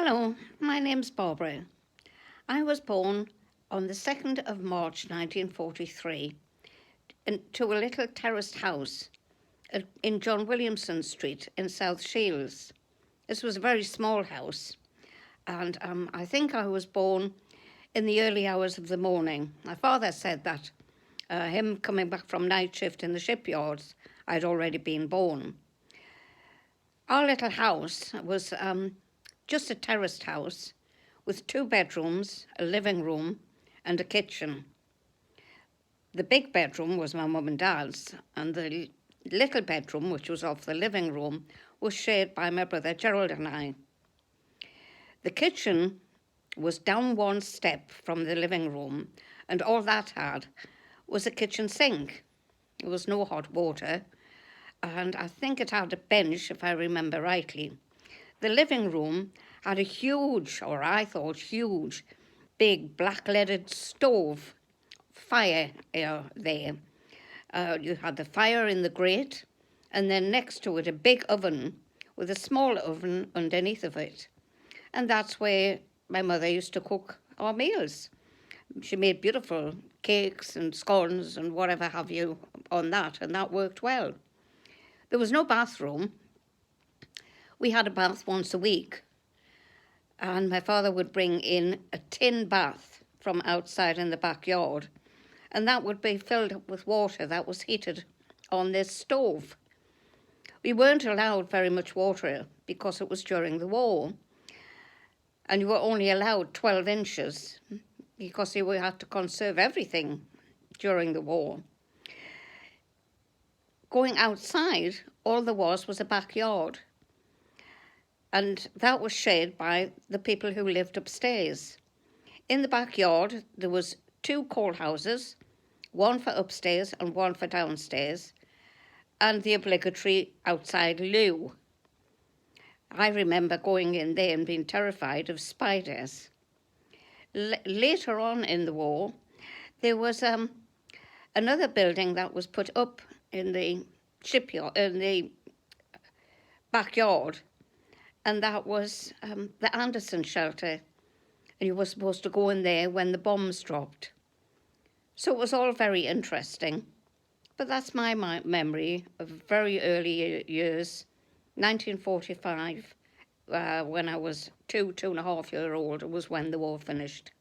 Hello, my name's Barbara. I was born on the 2nd of March 1943 to a little terraced house in John Williamson Street in South Shields. This was a very small house, and I think I was born in the early hours of the morning. My father said that him coming back from night shift in the shipyards, I'd already been born. Our little house was just a terraced house with 2 bedrooms, a living room and a kitchen. The big bedroom was my mum and dad's, and the little bedroom, which was off the living room, was shared by my brother Gerald and I. The kitchen was down one step from the living room, and all that had was a kitchen sink. There was no hot water, and I think it had a bench, if I remember rightly. The living room had a huge, or I thought huge, big black-leaded stove fire there. You had the fire in the grate, and then next to it a big oven with a small oven underneath of it. And that's where my mother used to cook our meals. She made beautiful cakes and scones and whatever have you on that, and that worked well. There was no bathroom. We had a bath once a week, and my father would bring in a tin bath from outside in the backyard, and that would be filled up with water that was heated on this stove. We weren't allowed very much water because it was during the war, and you were only allowed 12 inches because you had to conserve everything during the war. Going outside, all there was a backyard, and that was shared by the people who lived upstairs. In the backyard, there was 2 coal houses, one for upstairs and one for downstairs, and the obligatory outside loo. I remember going in there and being terrified of spiders. Later on in the war, there was another building that was put up in the shipyard, in the backyard, and that was the Anderson shelter, and you were supposed to go in there when the bombs dropped. So it was all very interesting, but that's my memory of very early years, 1945, when I was 2.5 years old, was when the war finished.